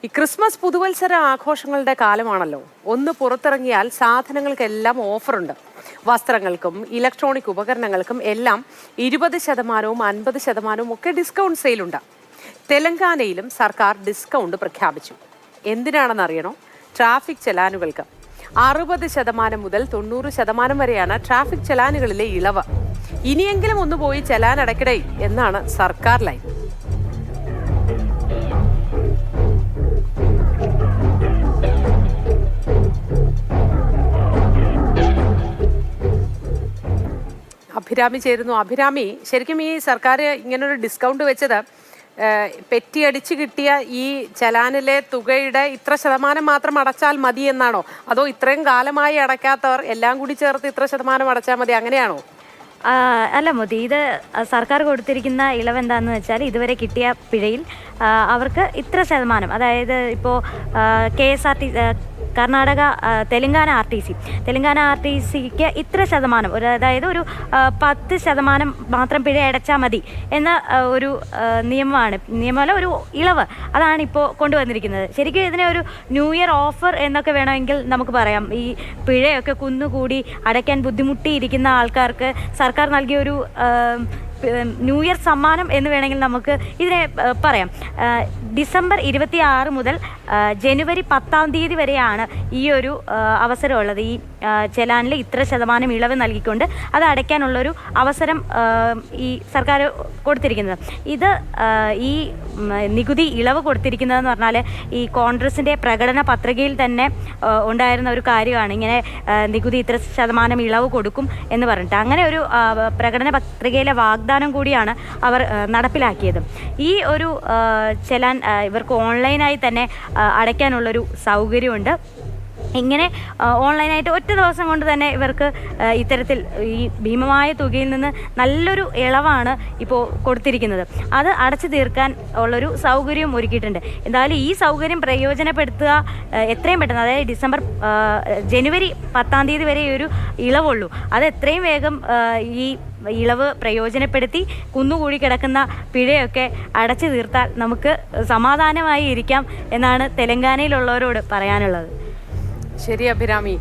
ഈ ക്രിസ്മസ് പുതുവത്സര ആഘോഷങ്ങളുടെ കാലമാണല്ലോ. ഒന്ന് പുറത്തിറങ്ങിയാൽ സാധനങ്ങൾക്കെല്ലാം ഓഫറുണ്ട്. വസ്ത്രങ്ങൾക്കും ഇലക്ട്രോണിക് ഉപകരണങ്ങൾക്കും എല്ലാം 20%, 50% ഒക്കെ ഡിസ്കൗണ്ട് സെയിലുണ്ട്. തെലങ്കാനയിലും സർക്കാർ ഡിസ്കൗണ്ട് പ്രഖ്യാപിച്ചു. എന്തിനാണെന്നറിയണോ? ട്രാഫിക് ചെലാനുകൾക്ക് 60% മുതൽ 90% വരെയാണ് ട്രാഫിക് ചെലാനുകളിലെ ഇളവ്. ഇനിയെങ്കിലും ഒന്ന് പോയി ചെലാൻ അടയ്ക്കടേ എന്നാണ് സർക്കാർ ലൈൻ. അഭിരാമി ചേരുന്നു. അഭിരാമി, ശരിക്കും ഈ സർക്കാർ ഇങ്ങനൊരു ഡിസ്കൗണ്ട് വെച്ചത് പെറ്റിയടിച്ച് കിട്ടിയ ഈ ചലാനിലെ തുകയുടെ ഇത്ര ശതമാനം മാത്രം അടച്ചാൽ മതി എന്നാണോ? അതോ ഇത്രയും കാലമായി അടയ്ക്കാത്തവർ എല്ലാം കൂടി ചേർത്ത് ഇത്ര ശതമാനം അടച്ചാൽ മതി, അങ്ങനെയാണോ? അല്ല മോദി, ഇത് സർക്കാർ കൊടുത്തിരിക്കുന്ന ഇളവ് എന്താണെന്ന് വെച്ചാൽ ഇതുവരെ കിട്ടിയ പിഴയിൽ അവർക്ക് ഇത്ര ശതമാനം, അതായത് ഇപ്പോൾ KSRT Karnataka Telangana R T സിക്ക് ഇത്ര ശതമാനം, അതായത് ഒരു 10% മാത്രം പിഴ അടച്ചാൽ മതി എന്ന ഒരു നിയമമല്ല, ഒരു ഇളവ്, അതാണ് ഇപ്പോൾ കൊണ്ടുവന്നിരിക്കുന്നത്. ശരിക്കും ഇതിനെ ഒരു ന്യൂ ഇയർ ഓഫർ എന്നൊക്കെ വേണമെങ്കിൽ നമുക്ക് പറയാം. ഈ പിഴയൊക്കെ കുന്നുകൂടി അടയ്ക്കാൻ ബുദ്ധിമുട്ടിയിരിക്കുന്ന ആൾക്കാർക്ക് സർക്കാർ നൽകിയൊരു ന്യൂ ഇയർ സമ്മാനം എന്ന് വേണമെങ്കിൽ നമുക്ക് ഇതിനെ പറയാം. ഡിസംബർ 26 മുതൽ ജനുവരി 10 വരെയാണ് ഈ ഒരു അവസരമുള്ളത്. ഈ ചെലാനിൽ ഇത്ര ശതമാനം ഇളവ് നൽകിക്കൊണ്ട് അത് അടയ്ക്കാനുള്ളൊരു അവസരം ഈ സർക്കാർ കൊടുത്തിരിക്കുന്നത്. ഇത് ഈ നികുതി ഇളവ് കൊടുത്തിരിക്കുന്നതെന്ന് പറഞ്ഞാൽ ഈ കോൺഗ്രസിൻ്റെ പ്രകടന പത്രികയിൽ തന്നെ ഉണ്ടായിരുന്ന ഒരു കാര്യമാണ്. ഇങ്ങനെ നികുതി ഇത്ര ശതമാനം ഇളവ് കൊടുക്കും എന്ന് പറഞ്ഞിട്ട് അങ്ങനെ ഒരു പ്രകടന പത്രികയിലെ വാഗ്ദാനം കൂടിയാണ് അവർ നടപ്പിലാക്കിയത്. ഈ ഒരു ചെലാൻ ഇവർക്ക് ഓൺലൈനായി തന്നെ അടയ്ക്കാനുള്ളൊരു സൗകര്യമുണ്ട്. ഇങ്ങനെ ഓൺലൈനായിട്ട് ഒറ്റ ദിവസം കൊണ്ട് തന്നെ ഇവർക്ക് ഇത്തരത്തിൽ ഈ ഭീമമായ തുകയിൽ നിന്ന് നല്ലൊരു ഇളവാണ് ഇപ്പോൾ കൊടുത്തിരിക്കുന്നത്. അത് അടച്ചു തീർക്കാൻ ഉള്ളൊരു സൗകര്യവും ഒരുക്കിയിട്ടുണ്ട്. എന്തായാലും ഈ സൗകര്യം പ്രയോജനപ്പെടുത്തുക എത്രയും പെട്ടെന്ന്, അതായത് ജനുവരി 10 വരെ ഒരു ഇളവുള്ളൂ. അത് എത്രയും വേഗം ഈ ഇളവ് പ്രയോജനപ്പെടുത്തി കുന്നുകൂടി കിടക്കുന്ന പിഴയൊക്കെ അടച്ചു തീർത്താൽ നമുക്ക് സമാധാനമായി ഇരിക്കാം എന്നാണ് തെലങ്കാനയിലുള്ളവരോട് പറയാനുള്ളത്. ശരി അഭിരാമി.